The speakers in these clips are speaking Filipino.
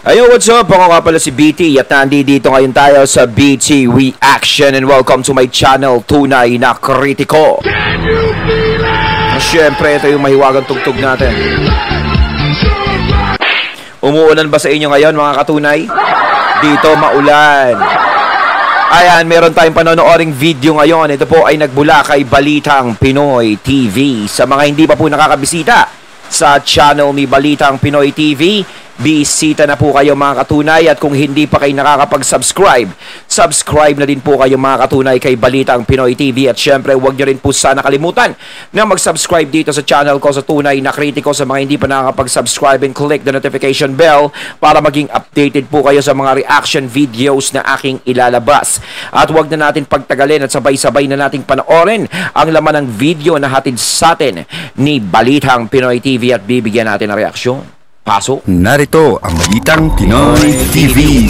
Ayo, what's up? Ako nga pala si BT at nandito ngayon tayo sa BT Reaction and welcome to my channel, Tunay na Kritiko. Siyempre, ito yung mahiwagang tugtog natin. Umuulan ba sa inyo ngayon, mga katunay? Dito maulan. Ayan, meron tayong panonooring video ngayon. Ito po ay nagbula kay Balitang Pinoy TV. Sa mga hindi pa po nakakabisita sa channel ni Balitang Pinoy TV, bisita na po kayo mga katunay, at kung hindi pa kayo nakakapag-subscribe, subscribe na din po kayo mga katunay kay Balitang Pinoy TV. At syempre, huwag nyo rin po sana kalimutan na mag-subscribe dito sa channel ko sa Tunay na Kritiko. Sa mga hindi pa nakakapag-subscribe, and click the notification bell para maging updated po kayo sa mga reaction videos na aking ilalabas. At huwag na natin pagtagalin at sabay-sabay na nating panoorin ang laman ng video na hatid sa atin ni Balitang Pinoy TV at bibigyan natin ng reaksyon. Pasok. Narito ang Balitang Pinoy TV.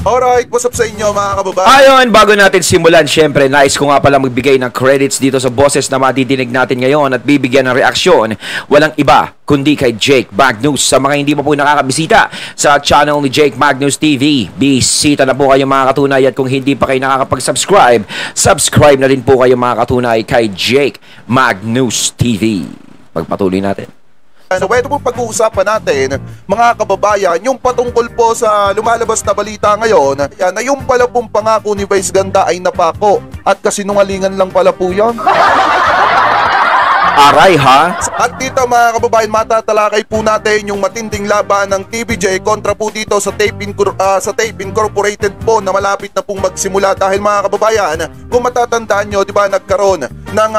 Alright, what's up sa inyo mga kababayan? Ayon, bago natin simulan, syempre, nais ko nga pala magbigay ng credits dito sa boses na madidinig natin ngayon at bibigyan ng reaksyon. Walang iba kundi kay Jake Magnus. Sa mga hindi pa po nakakabisita sa channel ni Jake Magnus TV, bisita na po kayo mga katunay, at kung hindi pa kayo nakakapag-subscribe, subscribe na rin po kayo mga katunay kay Jake Magnus TV. Pagpatuloy natin. So, ito po pag-uusapan natin, mga kababayan, yung patungkol po sa lumalabas na balita ngayon, na yung pala pong pangako ni Vice Ganda ay napako at kasinungalingan lang pala po yun. Aray ha? At dito mga kababayan, matatalakay po natin yung matinding laban ng TVJ kontra po dito sa Tape Incorporated po na malapit na pong magsimula. Dahil mga kababayan, kung matatandaan nyo, di ba, nagkaroon ng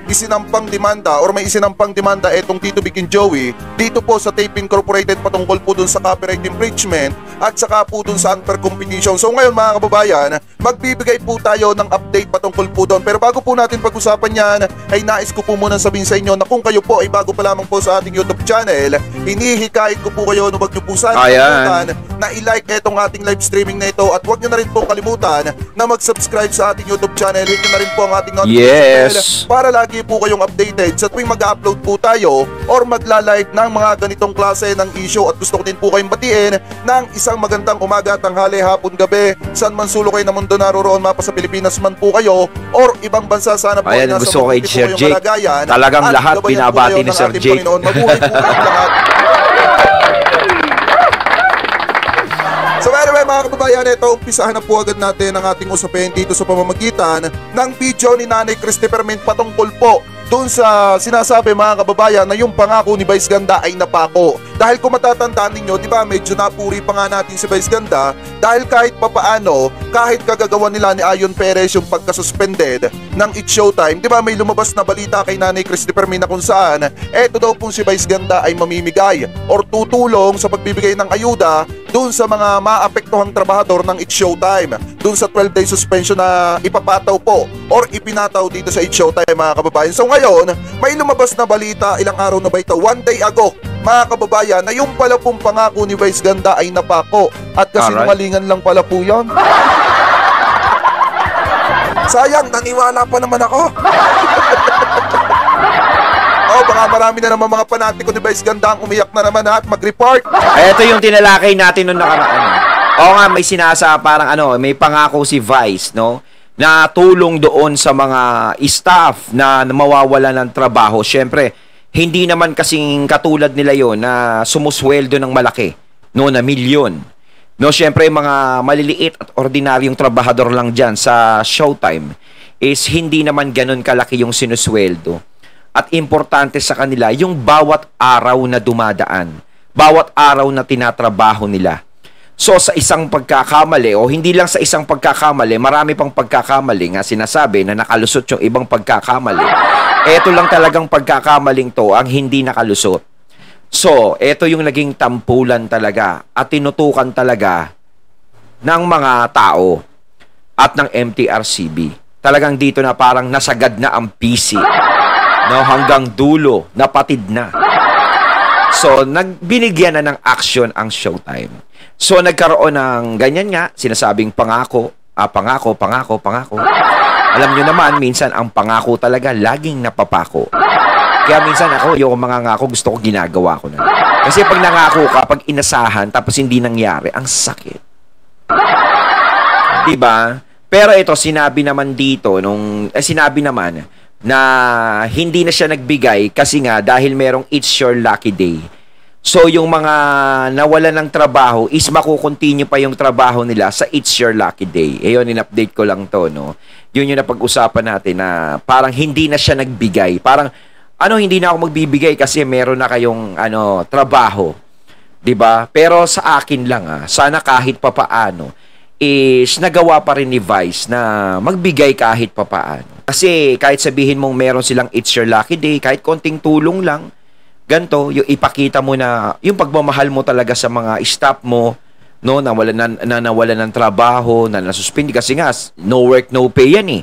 isinampang demanda or may isinampang demanda etong Tito Vic and Joey dito po sa Tape Incorporated patungkol po dun sa copyright infringement at saka po dun sa unfair competition. So ngayon mga kababayan, magbibigay po tayo ng update patungkol po doon. Pero bago po natin pag-usapan yan, ay nais ko po muna sabihin sa inyo na kung kayo po ay bago pa lamang po sa ating YouTube channel, hinihikayat ko po kayo na huwag nyo po sana kalimutan na i-like etong ating live streaming na ito, at huwag nyo na rin po kalimutan na mag-subscribe sa ating YouTube channel. Hit nyo na rin po ang ating notification bell para lagi po kayong updated sa tuwing mag-upload po tayo or magla-live ng mga ganitong klase ng issue. At gusto ko din po kayong batiin ng isang magandang umaga, tanghali, hapon, gabi, saan man sulok kayo na mundo naroroon, mapa sa Pilipinas man po kayo or ibang bansa, sana po ay nasa gusto kay Sir Jake. Kalagayan. Talagang lahat binabati ni Sir Jake. Mabuhay po kayong lahat. So anyway mga kababayan, ito umpisahan na po agad natin ang ating usapin dito sa pamamagitan ng video ni Nanay Christopher Mint patungkol po doon sa sinasabi mga kababayan na yung pangako ni Vice Ganda ay napako. Dahil kung matatandaan ninyo, di ba, medyo napuri pa nga natin si Vice Ganda dahil kahit papaano, kahit kagagawa nila ni Ayon Perez yung pagkasuspended ng It's Showtime, di ba, may lumabas na balita kay Nanay Christopher Min na kung saan eto daw pong si Vice Ganda ay mamimigay or tutulong sa pagbibigay ng ayuda doon sa mga maapektuhang trabahador ng It's Showtime, doon sa 12-day suspension na ipapataw po or ipinataw dito sa It's Showtime mga kababayan. So ngayon, may lumabas na balita, ilang araw na ba ito? 1 day ago mga kababayan, na yung pala pong pangako ni Vice Ganda ay napako at kasinungalingan lang pala po yun. Sayang, naniwala pa naman ako. Oh, baka marami na naman mga panatiko ni Vice Ganda ang umiyak na naman at mag-report. Ito yung tinalakay natin noong nakaraan. Oo nga, may parang may pangako si Vice, no? Na tulong doon sa mga staff na mawawala ng trabaho. Syempre, hindi naman kasing katulad nila yon na sumusweldo ng malaki, no, na milyon. No, syempre mga maliliit at ordinaryong trabahador lang dyan sa Showtime is hindi naman ganun kalaki yung sinusweldo. At importante sa kanila yung bawat araw na dumadaan, bawat araw na tinatrabaho nila. So sa isang pagkakamali, o hindi lang sa isang pagkakamali, marami pang pagkakamali nga sinasabi na nakalusot yung ibang pagkakamali. Eto lang talagang pagkakamaling to ang hindi nakalusot. So, eto yung naging tampulan talaga at tinutukan talaga ng mga tao at ng MTRCB. Talagang dito na parang nasagad na ang PC. No, hanggang dulo, napatid na. So, nagbinigyan na ng action ang Showtime. So, nagkaroon ng ganyan nga, sinasabing pangako, pangako. Alam nyo naman, minsan ang pangako talaga laging napapako. Kaya minsan ako, yung mga ngako, gusto ko ginagawa ko na. Kasi pag nangako ka, pag inasahan, tapos hindi nangyari, ang sakit. Diba? Pero ito, sinabi naman dito, sinabi naman na hindi na siya nagbigay kasi nga dahil merong It's Your Lucky Day. So, yung mga nawalan ng trabaho is makukontinue pa yung trabaho nila sa It's Your Lucky Day. Ayun, in-update ko lang to, no? Yun yung napag-usapan natin na parang hindi na siya nagbigay. Parang, hindi na ako magbibigay kasi meron na kayong, trabaho. 'Di ba? Pero sa akin lang, sana kahit papaano, is nagawa pa rin ni Vice na magbigay kahit papaano. Kasi kahit sabihin mong meron silang It's Your Lucky Day, kahit konting tulong lang, ganto, yung ipakita mo na yung pagmamahal mo talaga sa mga staff mo, no, nawalan ng trabaho, na nasuspindi kasi nga no work no pay yan eh.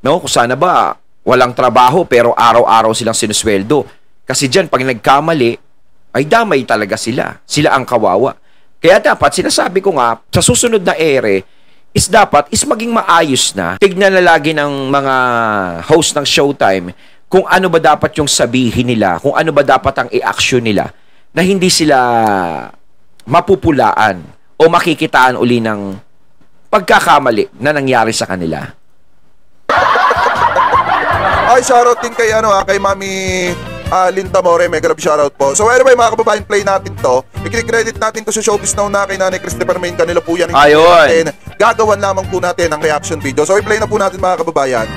No, kung sana ba walang trabaho pero araw-araw silang sinusweldo. Kasi diyan pag nagkamali ay damay talaga sila. Sila ang kawawa. Kaya dapat sinasabi ko nga sa susunod na ere is dapat is maging maayos na. Tignan na lagi ng mga host ng Showtime kung ano ba dapat yung sabihin nila, kung ano ba dapat ang i-action nila na hindi sila mapupulaan o makikitaan uli ng pagkakamali na nangyari sa kanila. Ay, shoutout din kay, kay Mami Linda More, mega love shoutout po. So anyway, mga kababayan, play natin to. I-credit natin to sa Showbiz Now na kay Nanay Christopher Main. Kanila po yan. Ayun. Gagawan lamang po natin ang reaction video. So i-play na po natin, mga kababayan.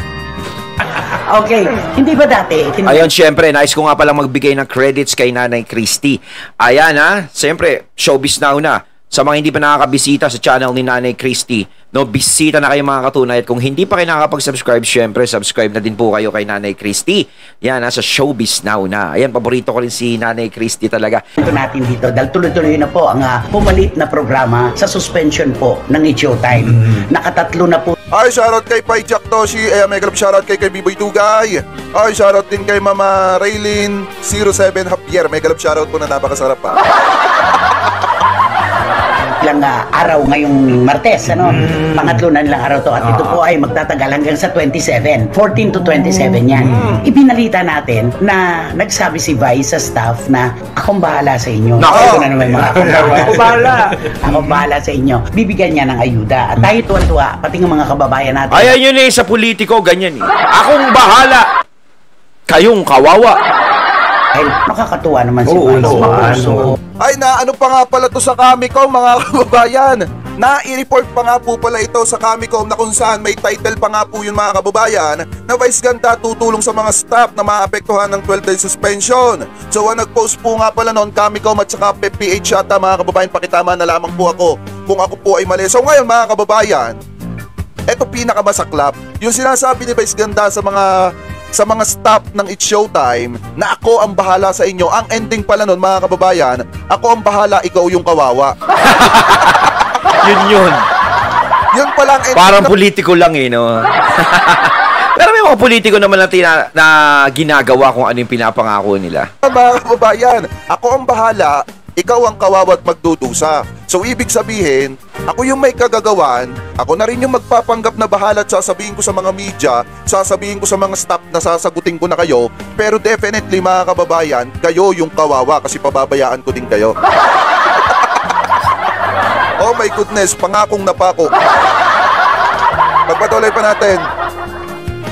Okay, hindi ba dati? Ayun, syempre, nice ko nga palang magbigay ng credits kay Nanay Christy. Ayan syempre, Showbiz Now na. Sa mga hindi pa nakakabisita sa channel ni Nanay Christy, no, bisita na kayo mga katunay. At kung hindi pa kayo nakakapag-subscribe, syempre, subscribe na din po kayo kay Nanay Christy. Yan, nasa Showbiz Now na. Ayan, paborito ko rin si Nanay Christy talaga. Ito natin dito, dahil tuloy-tuloy na po ang pumalit na programa sa suspension po ng Showtime. Nakatatlo na po. Ay, shoutout kay Pai Jack Toshi. Mega love shoutout kay Biboy Tugay. Ay, shoutout din kay Mama Raylin 07 Javier. Mega love shoutout po na napakasarap pa. Ilang araw ngayong Martes, pangatlo na nilang araw to, at ito po ay magtatagal hanggang sa 27, 14 to 27 yan. Ibinalita natin na nagsabi si Vice sa staff na akong bahala sa inyo. Ito na naman mga akong bahala sa inyo. Bibigyan niya ng ayuda. At tayo tuwan-tuwa, pati ng mga kababayan natin. Ayan yun sa politiko, ganyan Akong bahala, kayong kawawa. Ay, nakakatuwa naman si Vice. Ay, ano pa nga pala to sa Kamicom, mga kababayan? Na-i-report pa nga po pala ito sa Kamicom na kung saan may title pa nga po yun, mga kababayan, na Vice Ganda tutulong sa mga staff na maapektuhan ng 12-day suspension. So, nag-post po nga pala noon Kamicom at saka PH yata, mga kababayan, pakitama na lamang po ako kung ako po ay mali. So, ngayon, mga kababayan, eto pinakamasaklap, yung sinasabi ni Vice Ganda sa mga staff ng It's Showtime na ako ang bahala sa inyo. Ang ending pala nun, mga kababayan, ako ang bahala, ikaw yung kawawa. Yun. Yun pala ang ending. Parang politiko lang no? Pero may mga politiko naman na ginagawa kung ano yung pinapangako nila. Mga kababayan, ako ang bahala, ikaw ang kawawa at magdudusa. So ibig sabihin, ako yung may kagagawan, ako na rin yung magpapanggap na bahala at sasabihin ko sa mga media, sasabihin ko sa mga staff na sasagutin ko na kayo, pero definitely, mga kababayan, kayo yung kawawa kasi pababayaan ko din kayo. Oh my goodness, pangakong napako. Pagpatuloy pa natin.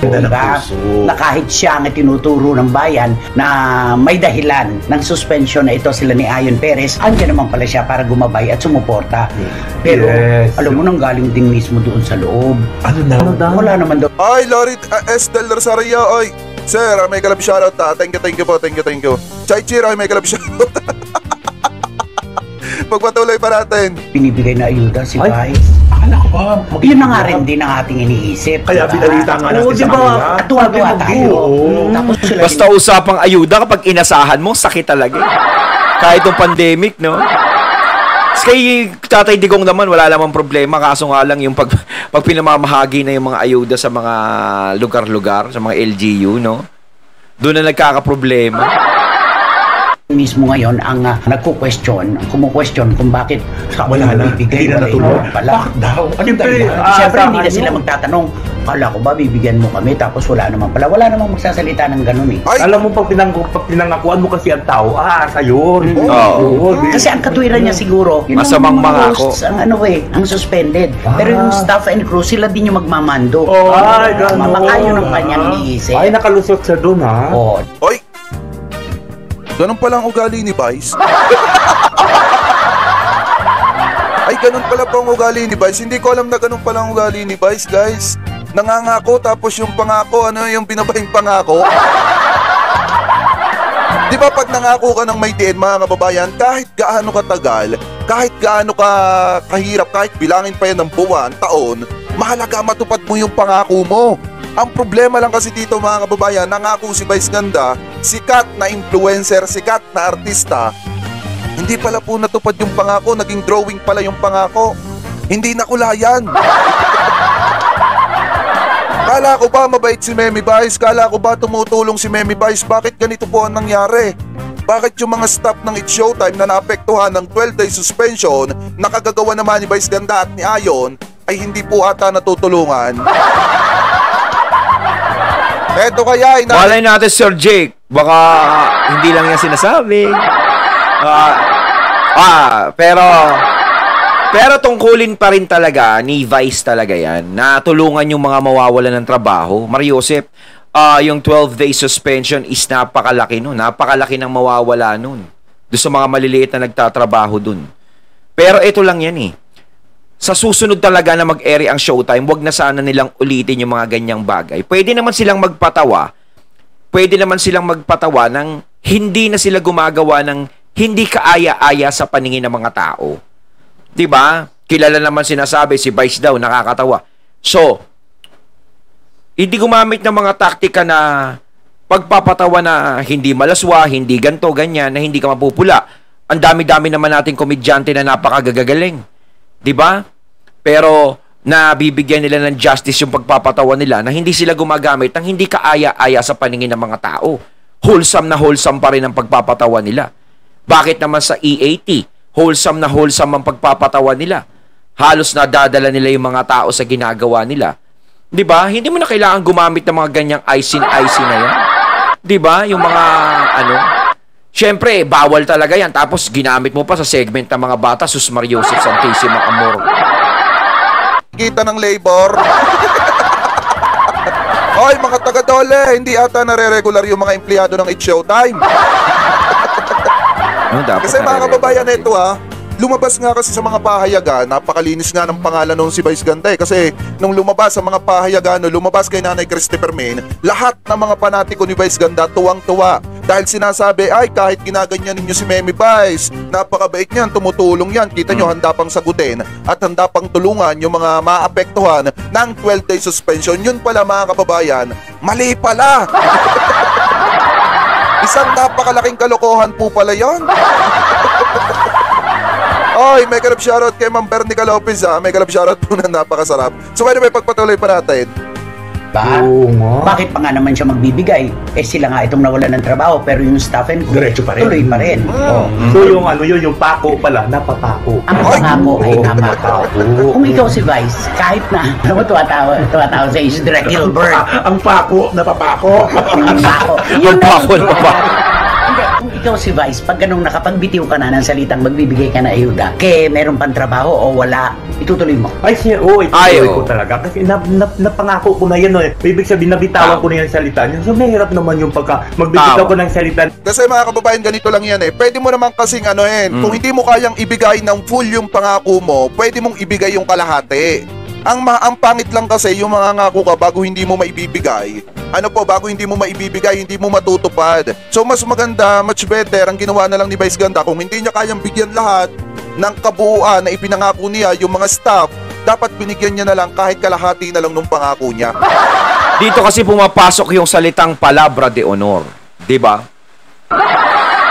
Diba? Na kahit siya ang tinuturo ng bayan na may dahilan ng suspension na ito sila ni Ayon Perez, andyan naman pala siya para gumabay at sumuporta. Pero alam mo nang galing din mismo doon sa loob. Ano daw? Wala naman daw. Ay, Lorit Estel Rosario, oy. Sir, may kalab shoutout ta. Thank you po, thank you. Chai Chiro, may kalab shoutout. Pagpatuloy pa natin. Binibigay na ayuda si Vice. Akala ko ba? Yun na nga rin din ang ating iniisip. Kaya pinalita nga natin sa kanila. At tuwa-tuwa tayo. Tapos sila basta usapang ayuda, kapag inasahan mo, sakit talaga. Kahit yung pandemic, no? Kay Tatay Digong naman, wala namang problema. Kaso nga lang yung pag pinamamahagi na yung mga ayuda sa mga lugar-lugar, sa mga LGU, no? Doon na nagkakaproblema. mismo ngayon ang nagko-question, kumu-question kung bakit sa Wala na, bibigay hindi na natuloy. pala. Bakit daw? Siyempre, hindi na sila magtatanong, kala ko ba bibigyan mo kami tapos wala naman pala. Wala namang magsasalita ng ganun eh. Ay, Alam mo, pag pinangakuan mo kasi ang tao, sa'yo. Oo. Kasi ang katwiran niya siguro, yun Masamang ang mga mangako. hosts, ang ang suspended. Pero yung staff and crew, sila din yung magmamando. Ay, gano'n. Mamakayo ng kanyang iniisip. Ay, nakalusot siya doon, ha? Oo. oy! Ganun pala ang ugali ni Vice. Ay, ganun pala po ang ugali ni Vice. Hindi ko alam na ganun pala ang ugali ni Vice, guys. Nangangako tapos yung pangako, ano yung binabaing pangako? Di ba pag nangako ka ng may diin, mga kababayan, kahit gaano katagal, kahit gaano ka kahirap, kahit bilangin pa yan ng buwan, taon, mahalaga matupad mo yung pangako mo. Ang problema lang kasi dito, mga kababayan, nangako si Vice Ganda, sikat na influencer, sikat na artista, hindi pala po natupad yung pangako, naging drawing pala yung pangako. Hindi nakulayan. Kala ko ba mabait si Memi Vice? Kala ko ba tumutulong si Memi Vice? Bakit ganito po ang nangyari? Bakit yung mga staff ng It's Showtime na naapektuhan ng 12-day suspension na kagagawa naman ni Vice Ganda at ni Ayon ay hindi po ata natutulungan? Eto kaya, Malay natin, Sir Jake. Baka hindi lang yan sinasabi. Pero tungkulin pa rin talaga ni Vice talaga yan na tulungan yung mga mawawalan ng trabaho. Mariosep, yung 12-day suspension is napakalaki nun. Napakalaki ng mawawala nun. Doon sa mga maliliit na nagtatrabaho dun. Pero ito lang yan eh. Sa susunod talaga na mag-ere ang Showtime, wag na sana nilang ulitin yung mga ganyang bagay. Pwede naman silang magpatawa. Pwede naman silang magpatawa ng hindi na sila gumagawa ng hindi kaaya-aya sa paningin ng mga tao. 'Di ba? Kilala naman sinasabi si Vice daw nakakatawa. So, hindi gumamit ng mga taktika na pagpapatawa na hindi malaswa, hindi ganto, ganyan, na hindi ka mapupula. Ang dami-dami naman nating komedyante na napakagagaling. 'Di ba? Pero nabibigyan nila ng justice yung pagpapatawa nila na hindi sila gumagamit ng hindi kaaya-aya sa paningin ng mga tao. Wholesome pa rin ang pagpapatawa nila. Bakit naman sa EAT, wholesome ang pagpapatawa nila? Halos nadadala nila yung mga tao sa ginagawa nila. 'Di ba? Hindi mo na kailangan gumamit ng mga ganyang icing na yan. 'Di ba? Yung mga Siyempre, bawal talaga yan. Tapos ginamit mo pa sa segment ng mga bata, Sus Mariosep Santissima Amor. Kita ng labor. Oy, mga taga-dole, hindi ata nare-regular yung mga empleyado ng It's Showtime. Kasi mga kababayan, ito lumabas nga kasi sa mga pahayagan, napakalinis nga ng pangalan nung si Vice Ganda kasi nung lumabas sa mga pahayagan, lumabas kay Nanay Christopher Main, lahat ng mga panatiko ni Vice Ganda tuwang-tuwa dahil sinasabi, ay kahit ginaganyan ninyo si Memi Vice, napakabait niyan, tumutulong yan, kita nyo handa pang sagutin at handa pang tulungan yung mga maapektuhan ng 12-day suspension. Yun pala mga kababayan, mali pala. Isang napakalaking kalokohan po pala yun. Oy, may kalab shoutout kay Ma'am Bernica Lopez May kalab shoutout po na napakasarap. So anyway, pagpatuloy pa natin. Bakit pa nga naman siya magbibigay? Sila nga itong nawalan ng trabaho pero yung staff and crew Diretso pa rin. tuloy pa rin. So yung yung pako pala, napapako. Ang pangako ay tama. Kung ikaw si Vice, kahit na tumatawa sa is Direct Gilbert. Ang pako, napapako. Ang pako. Magpako na pa. Hindi, kung ikaw si Vice, pag ganung nakapagbitiw ka na ng salitang magbibigay ka na ayuda, meron pang trabaho o wala, itutuloy mo. Ay, siya, itutuloy ko talaga. Kasi napangako ko na yan, Ibig sabihin, nabitawan ko na yung salita niya. So, mahirap naman yung magbibitaw ko ng salita. Kasi mga kababayan, ganito lang yan Pwede mo naman kasing kung hindi mo kayang ibigay ng full yung pangako mo, pwede mong ibigay yung kalahati. Ang pangit lang kasi yung mga ngako ka bago hindi mo maibibigay. Bago hindi mo maibibigay, hindi mo matutupad. So mas maganda, much better, ang ginawa na lang ni Vice Ganda, kung hindi niya kayang bigyan lahat ng kabuuan na ipinangako niya yung mga staff, dapat binigyan niya na lang kahit kalahati na lang nung pangako niya. Dito kasi pumapasok yung salitang palabra de honor. 'Di ba?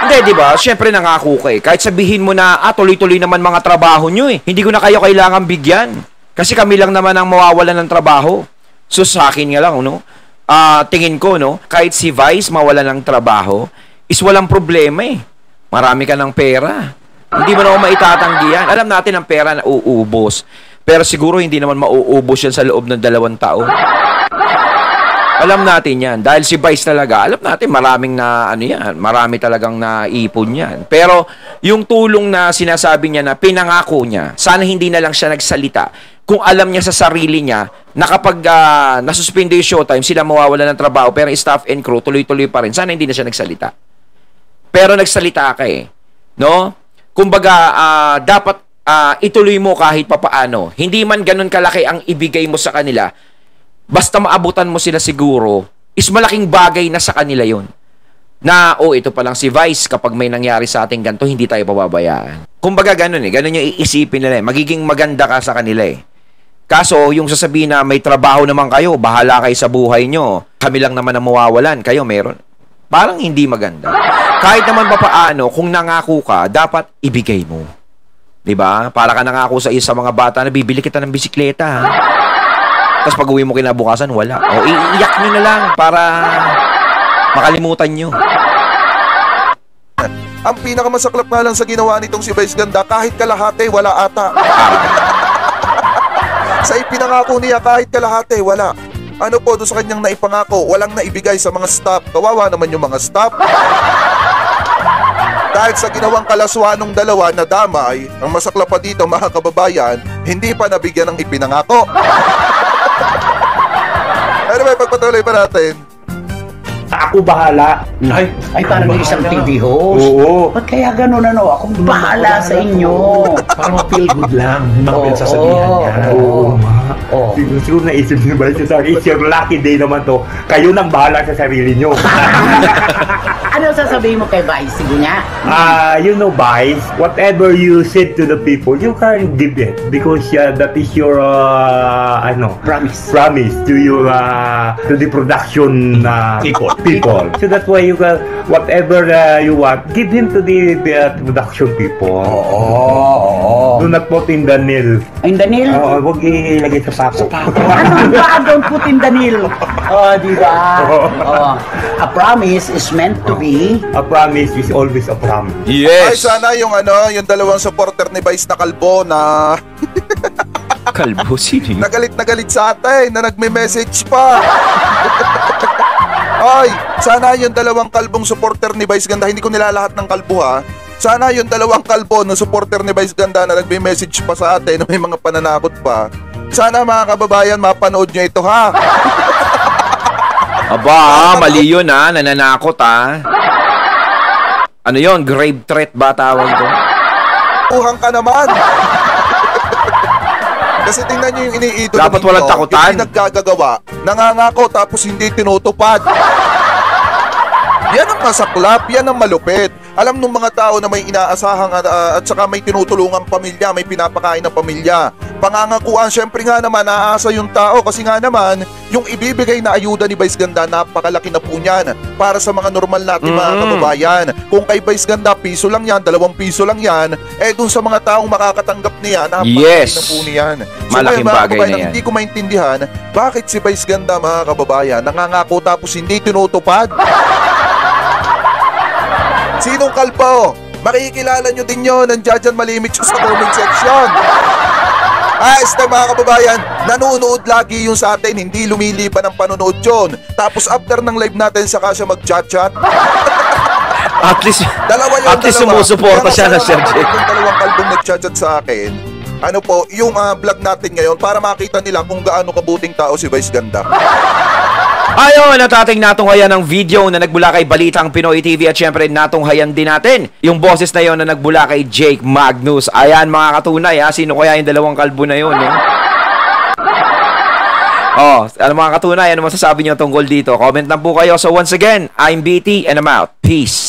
Hindi, 'di ba? Syempre nangako ka Kahit sabihin mo na, tuloy-tuloy naman mga trabaho nyo Hindi ko na kayo kailangan bigyan. Kasi kami lang naman ang mawawalan ng trabaho. So sa akin nga lang, tingin ko, kahit si Vice mawalan ng trabaho, is walang problema Marami ka ng pera. Hindi mo naman maitatanggi yan. Alam natin ang pera na uubos. Pero siguro hindi naman mauubos yan sa loob ng 2 taon. Alam natin yan. Dahil si Vice talaga, alam natin maraming na, marami talagang naipon yan. Pero yung tulong na sinasabi niya na pinangako niya, sana hindi na lang siya nagsalita. Kung alam niya sa sarili niya na kapag nasuspende yung showtime, sila mawawala ng trabaho, pero staff and crew tuloy-tuloy pa rin. Sana hindi na siya nagsalita. Pero nagsalita ka eh. No? Kumbaga, dapat ituloy mo kahit papaano. Hindi man ganun kalaki ang ibigay mo sa kanila. Basta maabutan mo sila siguro, is malaking bagay na sa kanila yon. Na, ito pa lang si Vice, kapag may nangyari sa ating ganito, hindi tayo pababayaan. Kumbaga ganun eh. Ganun yung iisipin nila eh. Magiging maganda ka sa kanila eh. Kaso, yung sasabihin na may trabaho naman kayo, bahala kayo sa buhay nyo, kami lang naman ang mawawalan, kayo meron. Parang hindi maganda. Kahit naman pa paano, kung nangako ka, dapat ibigay mo. 'Di ba? Para ka nangako sa isa mga bata na bibili kita ng bisikleta. Ha? Tapos pag uwi mo kinabukasan, wala. O iiyak nyo na lang para makalimutan nyo. Ang pinakamasaklap nga lang sa ginawa nitong si Vice Ganda, kahit kalahati, wala ata. Sa ipinangako niya, kahit kalahati, wala. Ano po doon sa kanyang naipangako, walang naibigay sa mga staff. Kawawa naman yung mga staff. Dahil sa ginawang kalaswaan ng dalawa na damay, ang masaklap pa dito mga kababayan, hindi pa nabigyan ng ipinangako. Anyway, pagpatuloy pa natin. Ako bahala. Ay, parang isang TV host. Oo. Ba't kaya ganun Ako bahala sa inyo. Parang feel good lang. Mga sasabihan niya. Oo. Siguro naisip niyo ba siya? It's your lucky day naman to. Kayo nang bahala sa sarili niyo. Ano sasabihin mo kay Vice? Sige nga. You know, Vice, whatever you said to the people, you can give it. Because that is your, promise to your, to the production people. So that's why you can, whatever you want, give him to the production people. Do not put in the nail. In the nail? Huwag ilagay sa pako. Ano ba? Don't put in the nail. Di ba? A promise is meant to be. A promise is always a promise. Ay, Yes! sana yung yung dalawang supporter ni Vice na kalbo na Kalbo, sino yun? na galit sa atin, na nagme-message pa. Ay, sana yung dalawang kalbong supporter ni Vice Ganda, hindi ko nilalahat ng kalbo ha. Sana yung dalawang kalbo na supporter ni Vice Ganda na nagme-message pa sa atin, na may mga pananakot pa. Sana mga kababayan, mapanood nyo ito ha. Aba, mali yun ha. Nananakot ha. Ano yun? Grave threat ba tawag doon? Uhang ka naman. Kasi tingnan nyo yung iniidolo Dapat ninyo, walang takutan. yung pinaggagawa, nangangako tapos hindi tinutupad. Yan ang masaklap, yan ang malupit. Alam nung mga tao na may inaasahan at saka may tinutulungang pamilya, may pinapakain ng pamilya. Pangangakuan, syempre nga naman, naaasa yung tao kasi nga naman, yung ibibigay na ayuda ni Vice Ganda, napakalaki na po niyan para sa mga normal natin mga kababayan. Kung kay Vice Ganda, piso lang yan, 2 piso lang yan, dun sa mga taong makakatanggap niya, napakalaki na po niyan. So, Malaking mga bagay na yan. Hindi ko maintindihan, bakit si Vice Ganda mga kababayan, nangangako tapos hindi tinutupad? Sinong kalbo? Makikilala nyo din yun. Nandiyan dyan malimit siya sa comment section. Mga kababayan, nanonood lagi yung sa atin. Hindi lumiliban ang panonood yun. Tapos after ng live natin, saka siya mag-chat-chat. At least, Dalawa at least sumusuporta siya na Sir Jake. Yung dalawang kalbong nag-chat-chat sa akin, yung vlog natin ngayon para makita nila kung gaano kabuting tao si Vice Ganda. Ayon, natating natunghayan ng video na nagbula kay Balitang Pinoy TV at syempre natunghayan din natin yung boses na yon na nagbula kay Jake Magnus. Ayan mga katunay ha, sino kaya yung dalawang kalbo na yon? Ano mga katunay, ano masasabi nyo tungkol dito? Comment lang po kayo. So once again, I'm BT and I'm out. Peace.